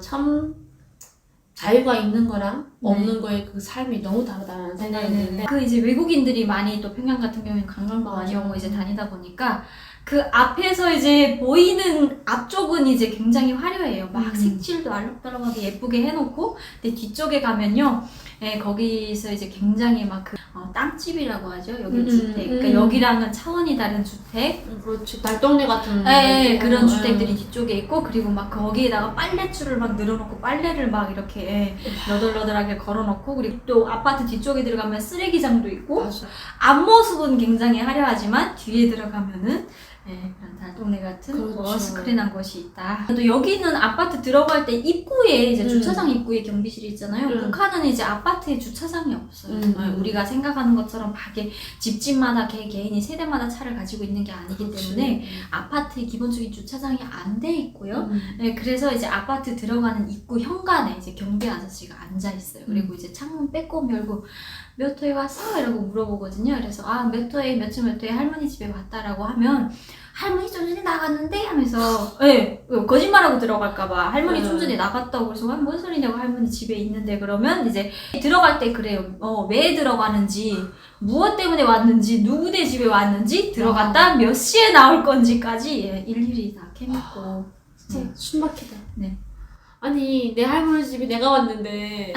참 자유가 있는 거랑 없는 거의 그 삶이 너무 다르다는 생각이 드는데 그 이제 외국인들이 많이 또 평양 같은 경우에는 관광도 많이 오고 이제 다니다 보니까 그 앞에서 이제 보이는 앞쪽은 이제 굉장히 화려해요. 막 색칠도 알록달록하게 예쁘게 해놓고, 근데 뒤쪽에 가면요, 예, 거기서 이제 굉장히 막 그 땅집이라고 하죠. 여기 주택. 그러니까 여기랑은 차원이 다른 주택. 그렇지. 달동네 같은 예, 그런 주택들이 뒤쪽에 있고, 그리고 막 거기에다가 빨래줄을 막 늘어놓고 빨래를 막 이렇게 예, 너덜너덜하게 걸어놓고, 그리고 또 아파트 뒤쪽에 들어가면 쓰레기장도 있고, 맞아. 앞모습은 굉장히 화려하지만 뒤에 들어가면은 예, 그런 달동네 같은 그렇죠. 스크린한 곳이 있다. 또 여기는 아파트 들어갈 때 입구에 이제 주차장 입구에 경비실이 있잖아요. 북한은 이제 아파트에 주차장이 없어요. 우리가 생각하는 것처럼 밖에 집집마다 개인이 세대마다 차를 가지고 있는 게 아니기 때문에 아파트에 기본적인 주차장이 안 돼 있고요. 네, 그래서 이제 아파트 들어가는 입구 현관에 이제 경비 아저씨가 앉아 있어요. 그리고 이제 창문 빼꼼 열고 몇 호에 왔어? 이라고 물어보거든요. 그래서 몇 호에 몇 호에 할머니 집에 왔다라고 하면 할머니 좀 전에 나갔는데? 하면서 거짓말하고 들어갈까봐 할머니 좀 전에 나갔다고. 그래서 뭔 소리냐고, 할머니 집에 있는데. 그러면 이제 들어갈 때 그래요. 왜 들어가는지, 무엇 때문에 왔는지, 누구네 집에 왔는지, 들어갔다 몇 시에 나올 건지까지 일일이 다 캐묻고. 진짜 숨막히다. 네. 아니 내 할머니 집에 내가 왔는데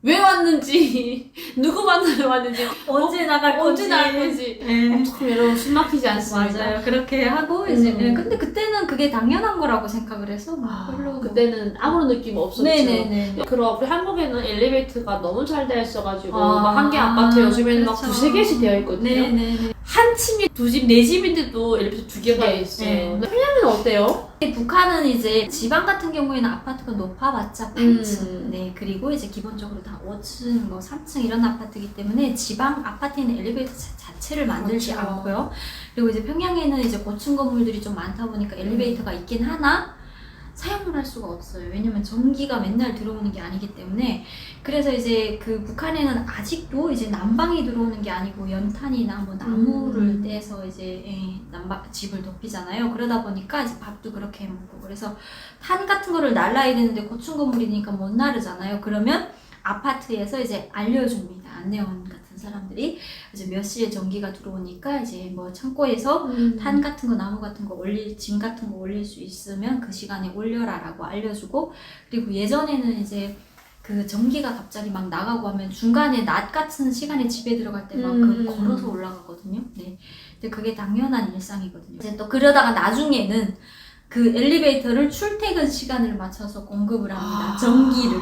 왜 왔는지 누구 만나러 왔는지 언제 나갈 건지. 언제 나갈 건지 조금 여러분 숨막히지 않습니까? 맞아요. 그렇게 하고 이제 근데 그때는 그게 당연한 거라고 생각을 해서 별로 그때는 아무런 느낌 없었죠. 네네네. 그럼 우리 한국에는 엘리베이터가 너무 잘 되어 있어가지고 막 한 개 아파트 요즘에는 막 그렇죠. 두세 개씩 되어 있거든요. 네네네. 한 층에 두 집, 네 집인데도 엘리베이터 두 개가 네, 있어요. 네. 근데 평양은 어때요? 북한은 이제 지방 같은 경우에는 아파트가 높아봤자 8층. 네, 그리고 이제 기본적으로 다 5층, 뭐 3층 이런 아파트이기 때문에 지방 아파트에는 엘리베이터 자체를 만들지 그렇죠. 않고요. 그리고 이제 평양에는 이제 고층 건물들이 좀 많다 보니까 엘리베이터가 있긴 하나 사용을 할 수가 없어요. 왜냐면 전기가 맨날 들어오는 게 아니기 때문에. 그래서 이제 그 북한에는 아직도 이제 난방이 들어오는 게 아니고 연탄이나 뭐 나무를 떼서 이제 집을 덮이잖아요. 그러다 보니까 이제 밥도 그렇게 해 먹고, 그래서 탄 같은 거를 날라야 되는데 고층 건물이니까 못 나르잖아요. 그러면 아파트에서 이제 알려줍니다. 안내원 같은 사람들이 이제 몇 시에 전기가 들어오니까 이제 뭐 창고에서 탄 같은 거, 나무 같은 거 짐 같은 거 올릴 수 있으면 그 시간에 올려라라고 알려주고, 그리고 예전에는 이제 그 전기가 갑자기 막 나가고 하면 중간에 낮 같은 시간에 집에 들어갈 때 막 걸어서 올라가거든요. 네. 근데 그게 당연한 일상이거든요. 이제 또 그러다가 나중에는 그 엘리베이터를 출퇴근 시간을 맞춰서 공급을 합니다. 전기를.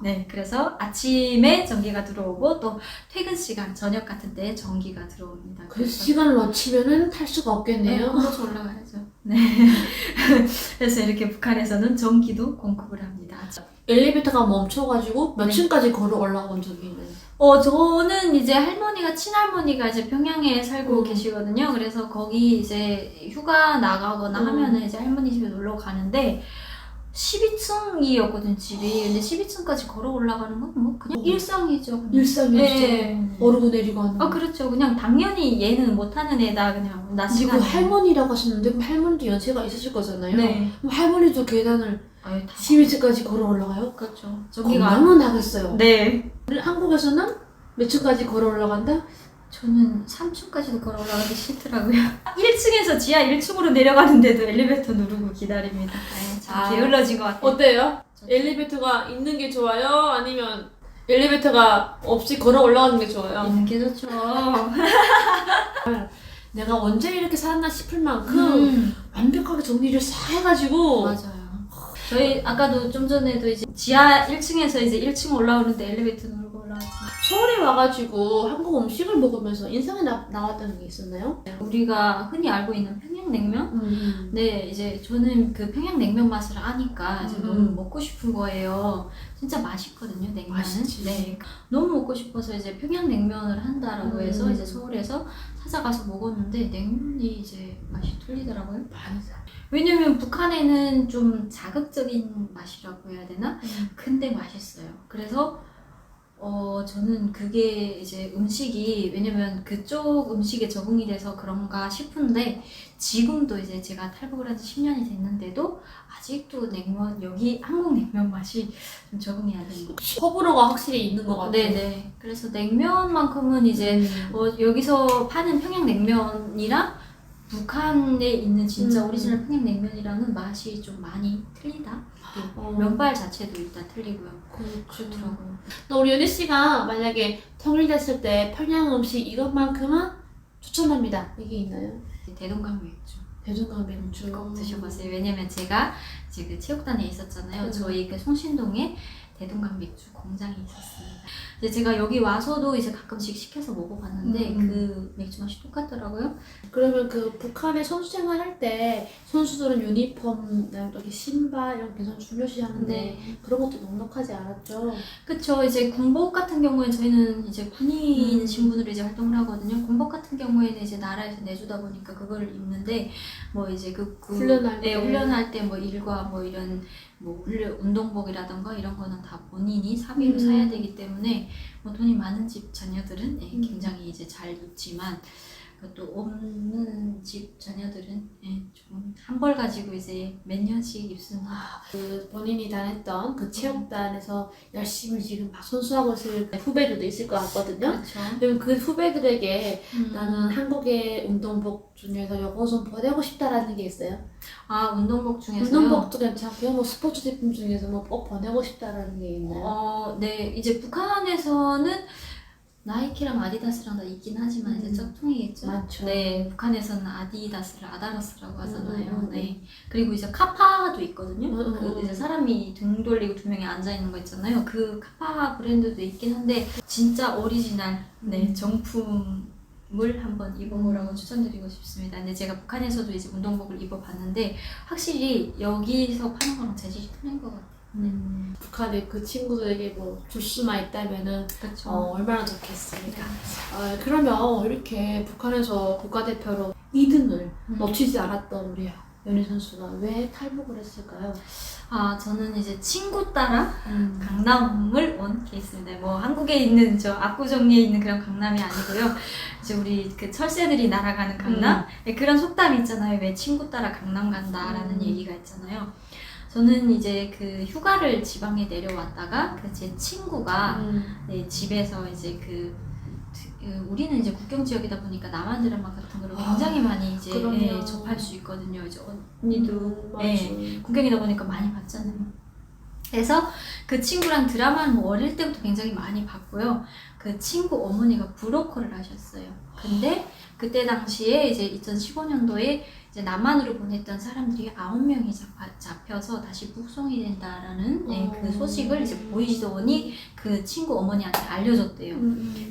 네, 그래서 아침에 전기가 들어오고 또 퇴근 시간, 저녁 같은 때 전기가 들어옵니다. 그 시간을 놓치면은 탈 수가 없겠네요. 걸어서 올라가야죠. 네. 그래서 이렇게 북한에서는 전기도 공급을 합니다. 엘리베이터가 멈춰가지고 몇 네. 층까지 걸어 올라온 적이 있나요? 저는 이제 친할머니가 이제 평양에 살고 계시거든요. 그래서 거기 이제 휴가 나가거나 하면은 이제 할머니 집에 놀러 가는데 12층이었거든, 집이. 근데 12층까지 걸어 올라가는 건 뭐 그냥 일상이죠. 그냥. 일상이었죠. 네. 오르고 내리고 하는 거. 그렇죠. 그냥 당연히 얘는 못하는 애다. 그냥 낮 그리고 시간에. 할머니라고 하셨는데 그럼 할머니도 연세가 있으실 거잖아요. 네. 그럼 할머니도 계단을 아유, 다 12층까지 걸어 올라가요? 그렇죠. 저기가 건강은 하겠어요. 네. 한국에서는 몇 층까지 걸어 올라간다? 저는 3층까지도 걸어 올라가기 싫더라고요. 1층에서 지하 1층으로 내려가는데도 엘리베이터 누르고 기다립니다. 참 게을러진 것 같아요. 어때요? 엘리베이터가 있는 게 좋아요? 아니면 엘리베이터가 없이 걸어 올라가는 게 좋아요? 있는 게 좋죠. 내가 언제 이렇게 살았나 싶을 만큼 완벽하게 정리를 싹 해가지고 맞아요. 저희 아까도 좀 전에도 이제 지하 1층에서 이제 1층 올라오는데 엘리베이터 누르고 올라왔어요. 서울에 와가지고 한국 음식을 먹으면서 인상이 나왔다는 게 있었나요? 우리가 흔히 알고 있는 평양냉면? 네, 이제 저는 그 평양냉면 맛을 아니까 이제 너무 먹고 싶은 거예요. 진짜 맛있거든요, 냉면은. 맛있지. 네, 너무 먹고 싶어서 이제 평양냉면을 한다라고 해서 이제 서울에서 찾아가서 먹었는데 냉면이 이제 맛이 틀리더라고요. 많이 사. 왜냐면 북한에는 좀 자극적인 맛이라고 해야 되나? 근데 맛있어요. 그래서 저는 그게 이제 음식이, 왜냐면 그쪽 음식에 적응이 돼서 그런가 싶은데, 지금도 이제 제가 탈북을 한 지 10년이 됐는데도, 아직도 냉면, 여기 한국 냉면 맛이 좀 적응이 안 되는 것 같아요. 호불호가 확실히 있는 것 같아요. 네네. 그래서 냉면만큼은 이제, 여기서 파는 평양냉면이랑 북한에 있는 진짜 오리지널 평양냉면이랑은 맛이 좀 많이 틀리다. 면발 자체도 일단 틀리고요. 그렇더라고요. 우리 연희 씨가 만약에 통일됐을 때 평양 음식 이것만큼은 추천합니다. 이게 있나요? 대동강 맥주 대중강 맥주. 꼭 드셔보세요. 왜냐면 제가 이제 그 체육단에 있었잖아요. 저희 그 송신동에 대동강 맥주 공장이 있었습니다. 이제 제가 여기 와서도 이제 가끔씩 시켜서 먹어봤는데 그 맥주 맛이 똑같더라고요. 그러면 그 북한에 선수 생활할 때 선수들은 유니폼, 이렇게 신발 이런 게 굉장히 중요시하는데 네. 그런 것도 넉넉하지 않았죠? 그쵸. 이제 군복 같은 경우에 저희는 이제 군인 신분으로 이제 활동을 하거든요. 군복 같은 경우에는 이제 나라에서 내주다 보니까 그걸 입는데, 뭐 이제 훈련할 때. 훈련할 때 뭐 일과 뭐 이런 뭐 운동복이라던가 이런 거는 다 본인이 사비로 사야 되기 때문에, 뭐 돈이 많은 집 자녀들은 굉장히 이제 잘 입지만, 또 없는 집 자녀들은 좀 한 벌 가지고 이제 몇 년씩 입습니다. 그 본인이 다녔던 그 체육단에서 열심히 지금 막 선수하고 있을 후배들도 있을 것 같거든요. 그렇죠. 그럼 그 후배들에게 나는 한국의 운동복 중에서 이거 좀 보내고 싶다라는 게 있어요? 아, 운동복 중에서요? 운동복도 괜찮고요. 뭐 스포츠 제품 중에서 뭐 꼭 보내고 싶다라는 게 있나요? 네. 이제 북한에서는 나이키랑 아디다스랑 다 있긴 하지만 이제 짝퉁이겠죠? 많죠. 네. 북한에서는 아디다스를 아다러스라고 하잖아요. 네. 그리고 이제 카파도 있거든요. 그 이제 사람이 등 돌리고 두 명이 앉아 있는 거 있잖아요. 그 카파 브랜드도 있긴 한데 진짜 오리지널 정품을 한번 입어보라고 추천드리고 싶습니다. 근데 제가 북한에서도 이제 운동복을 입어봤는데 확실히 여기서 파는 거랑 재질이 틀린 것 같아요. 북한에 그 친구들에게 뭐 줄 수만 있다면은 그렇죠. 얼마나 좋겠습니까? 그러면 이렇게 북한에서 국가대표로 2등을 놓치지 않았던 우리 연희 선수가 왜 탈북을 했을까요? 저는 이제 친구 따라 강남을 온 케이스입니다. 뭐 한국에 있는 저 압구정리에 있는 그런 강남이 아니고요. 이제 우리 그 철새들이 날아가는 강남? 네, 그런 속담이 있잖아요. 왜 친구 따라 강남 간다라는 얘기가 있잖아요. 저는 이제 그 휴가를 지방에 내려왔다가 그 제 친구가 네, 집에서 이제 우리는 이제 국경 지역이다 보니까 남한 드라마 같은 거를 굉장히 많이 이제 접할 수 있거든요. 이제 언니도 국경이다 보니까 많이 봤잖아요. 그래서 그 친구랑 드라마는 뭐 어릴 때부터 굉장히 많이 봤고요. 그 친구 어머니가 브로커를 하셨어요. 근데 그때 당시에 이제 2015년도에 이제 남한으로 보냈던 사람들이 9명이 잡혀서 다시 북송이 된다라는 그 소식을 이제 보이시더니 그 친구 어머니한테 알려줬대요.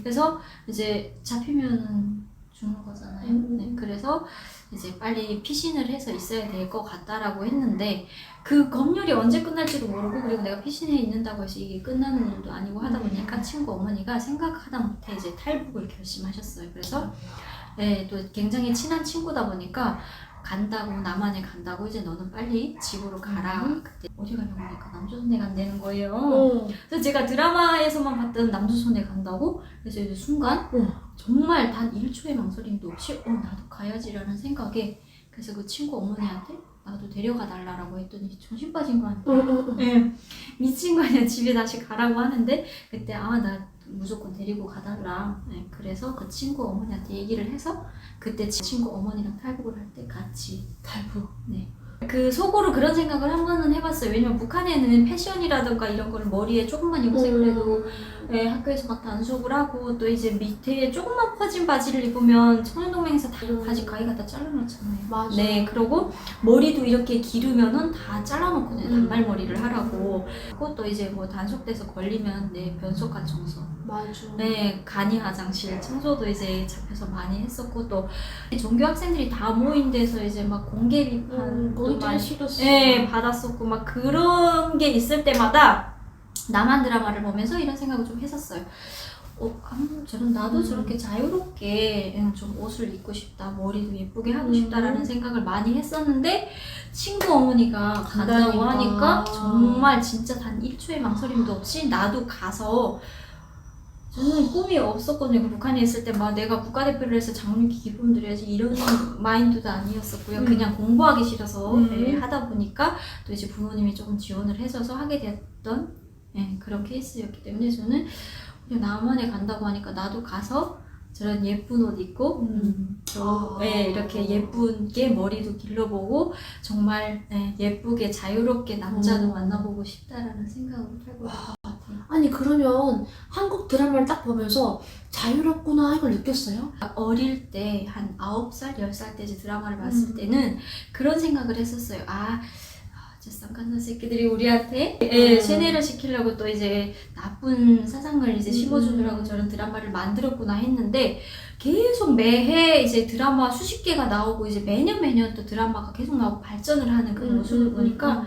그래서 이제 잡히면 죽는 거잖아요. 네, 그래서 이제 빨리 피신을 해서 있어야 될 것 같다라고 했는데 그 검열이 언제 끝날지도 모르고 그리고 내가 피신해 있는다고 해서 이게 끝나는 일도 아니고 하다 보니까 친구 어머니가 생각하다 못해 이제 탈북을 결심하셨어요. 그래서 또 굉장히 친한 친구다 보니까 간다고 남한에 간다고 이제 너는 빨리 집으로 가라. 그때 어디 가냐고 하니까 남조선에 간다는 거예요. 그래서 제가 드라마에서만 봤던 남조선에 간다고 그래서 이제 순간 정말 단 1초의 망설임도 없이 나도 가야지라는 생각에 그래서 그 친구 어머니한테 나도 데려가 달라고 했더니 정신 빠진 거 아니야? 미친 거 아니야? 집에 다시 가라고 하는데 그때 나 무조건 데리고 가달라. 그래서 그 친구 어머니한테 얘기를 해서 그때 친구 어머니랑 탈북을 할 때 같이 탈북. 그 속으로 그런 생각을 한 번은 해봤어요. 왜냐면 북한에는 패션이라던가 이런 거를 머리에 조금만 입으세요 해도 학교에서 막 단속을 하고 또 이제 밑에 조금만 퍼진 바지를 입으면 청년동맹에서 다 바지 가위 갖다 잘라놓잖아요. 맞아. 네, 그러고 머리도 이렇게 기르면은 다 잘라놓거든요. 단발머리를 하라고. 그것도 이제 뭐 단속돼서 걸리면 변속한 청소. 맞아. 간이 화장실 청소도 이제 잡혀서 많이 했었고 또 종교 학생들이 다 모인 데서 이제 막 공개 비판도 많이 받았었고 막 그런 게 있을 때마다 남한 드라마를 보면서 이런 생각을 좀 했었어요. 나도 저렇게 자유롭게 좀 옷을 입고 싶다, 머리도 예쁘게 하고 싶다라는 생각을 많이 했었는데 친구 어머니가 간다고 하니까 정말 진짜 단 1초의 망설임도 없이 나도 가서 저는 꿈이 없었거든요. 그 북한에 있을 때 막 내가 국가대표를 해서 장밋기 기쁨 드려야지 이런 마인드도 아니었었고요. 그냥 공부하기 싫어서 네, 하다 보니까 또 이제 부모님이 조금 지원을 해줘서 하게 됐던 그런 케이스였기 때문에 저는 그냥 남한에 간다고 하니까 나도 가서 저런 예쁜 옷 입고 이렇게 예쁘게 머리도 길러보고 정말 예쁘게 자유롭게 남자도 만나보고 싶다라는 생각으로 살고 있는 것 같아요. 아니 그러면 한국 드라마를 딱 보면서 자유롭구나 이걸 느꼈어요? 어릴 때 한 9살, 10살 때 이제 드라마를 봤을 때는 그런 생각을 했었어요. 저 쌍간나 새끼들이 우리한테 세뇌를 시키려고 또 이제 나쁜 사상을 이제 심어주느라고 저런 드라마를 만들었구나 했는데 계속 매해 이제 드라마 수십 개가 나오고 이제 매년 또 드라마가 계속 나오고 발전을 하는 그 모습을 보니까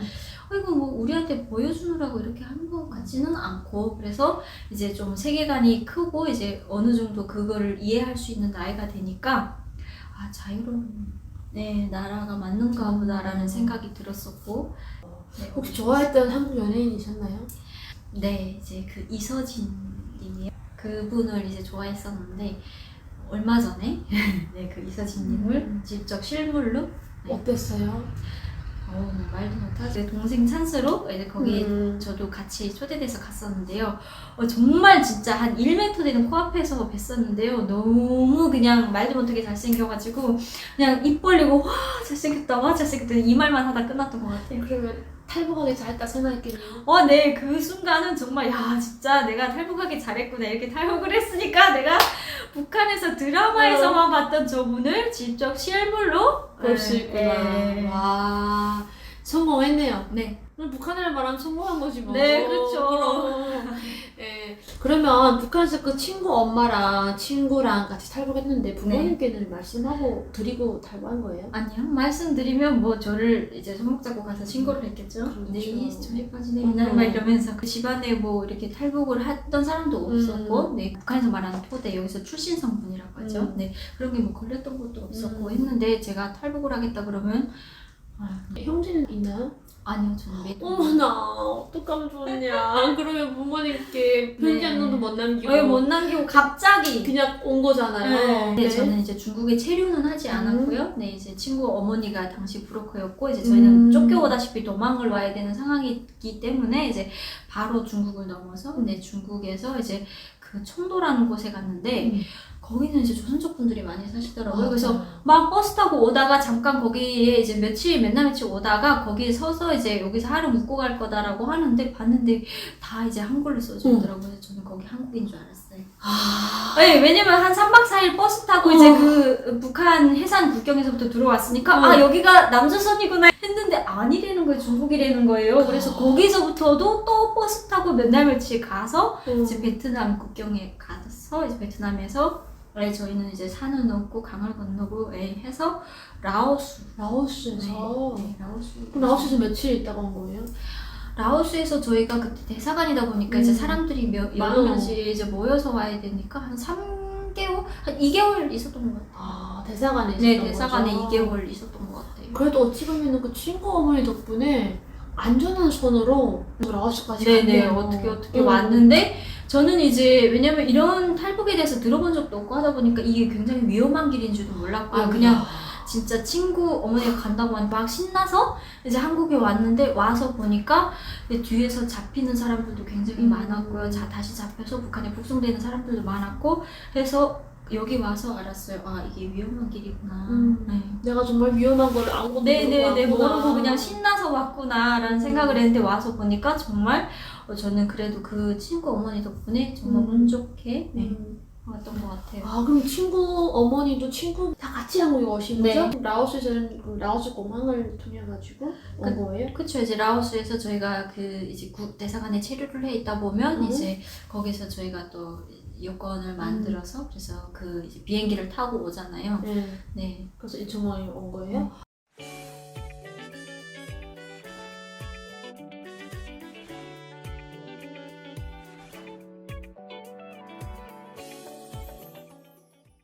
이거 뭐 우리한테 보여주느라고 이렇게 하는 것 같지는 않고 그래서 이제 좀 세계관이 크고 이제 어느 정도 그거를 이해할 수 있는 나이가 되니까 자유로운 나라가 맞는가 보다라는 생각이 들었었고 혹시 좋아했던 한국 연예인이셨나요? 네, 이제 그 이서진 님이요. 그분을 이제 좋아했었는데 얼마 전에 그 이서진 님을 직접 실물로 어땠어요? 말도 못하죠. 동생 찬스로 이제 거기 저도 같이 초대돼서 갔었는데요. 정말 진짜 한 1m 되는 코앞에서 뵀었는데요. 너무 그냥 말도 못하게 잘생겨가지고 그냥 입 벌리고 와 잘생겼다 이 말만 하다 끝났던 것 같아요. 그러면 탈북하기 잘했다 생각했겠네요. 네, 그 순간은 정말 진짜 내가 탈북하기 잘했구나. 이렇게 탈북을 했으니까 내가 북한에서 드라마에서만 봤던 저분을 직접 실물로 볼 수 있구나. 와, 성공했네요. 네. 북한이라는 말하면 성공한 거지 뭐. 네, 그렇죠. 그러면 북한에서 그 친구 엄마랑 친구랑 같이 탈북했는데 부모님께는 말씀하고 드리고 탈북한 거예요? 아니요. 말씀드리면 뭐 저를 이제 손목 잡고 가서 신고를 했겠죠. 그렇죠. 네, 저희 빠지네 맨날 막 이러면서 그 집안에 뭐 이렇게 탈북을 했던 사람도 없었고 네, 북한에서 말하는 토대 여기서 출신 성분이라고 하죠. 네, 그런 게 뭐 걸렸던 것도 없었고 했는데 제가 탈북을 하겠다 그러면 형제는 있나요? 아니요, 저는 매도. 어머나, 어떡하면 좋냐. 그러면 부모님께 편지 한 통도 못 남기고. 못 남기고 갑자기 그냥 온 거잖아요. 네, 저는 이제 중국에 체류는 하지 않았고요. 네, 이제 친구 어머니가 당시 브로커였고 이제 저희는 쫓겨오다시피 도망을 와야 되는 상황이기 때문에 이제 바로 중국을 넘어서 중국에서 이제 그 청도라는 곳에 갔는데 거기는 이제 조선족 분들이 많이 사시더라고요. 그래서 막 버스 타고 오다가 잠깐 거기에 이제 맨날 며칠 오다가 거기에 서서 이제 여기서 하루 묵고 갈 거다라고 하는데 봤는데 다 이제 한글로 써주더라고요. 저는 거기 한국인 줄 알았어요. 네, 왜냐면 한 3박 4일 버스 타고 이제 그 북한 해산 국경에서부터 들어왔으니까 여기가 남조선이구나 했는데 아니라는 거예요. 중국이라는 거예요. 그래서 거기서부터도 또 버스 타고 맨날 며칠 가서 이제 베트남 국경에 가서 이제 베트남에서 저희는 이제 산을 넘고 강을 건너고 해서 라오스에서? 네, 라오스. 그럼 라오스에서 며칠 있다가 온 거예요? 라오스에서 저희가 그때 대사관이다 보니까 이제 사람들이 여러 명씩 이제 모여서 와야 되니까 한 3개월, 한 2개월 있었던 것 같아요. 대사관에 있었던 네, 거죠? 대사관에 2개월 있었던 것 같아요. 그래도 어찌 보면 그 친구 어머니 덕분에 안전한 손으로 라오스까지 네네, 갔네요. 어떻게 왔는데 저는 이제 왜냐면 이런 탈북에 대해서 들어본 적도 없고 하다 보니까 이게 굉장히 위험한 길인 줄도 몰랐고요. 그냥 진짜 친구 어머니가 간다고 하니 막 신나서 이제 한국에 왔는데 와서 보니까 뒤에서 잡히는 사람들도 굉장히 많았고요. 다시 잡혀서 북한에 북송되는 사람들도 많았고 해서 여기 와서 알았어요. 이게 위험한 길이구나. 내가 정말 위험한 걸 아무것도 모르고 그냥 신나서 왔구나라는 생각을 했는데 와서 보니까 정말 저는 그래도 그 친구 어머니 덕분에 정말 운 좋게 왔던 것 같아요. 그럼 친구 어머니도 친구 다 같이 한국에 오신 거죠? 네. 라오스에서는 그 라오스 공항을 통해 가지고 온 거예요? 그쵸. 이제 라오스에서 저희가 그 이제 대사관에 체류를 해 있다 보면 이제 거기서 저희가 또 여권을 만들어서 그래서 그 이제 비행기를 타고 오잖아요. 네. 네. 그래서 이청원이 온 거예요?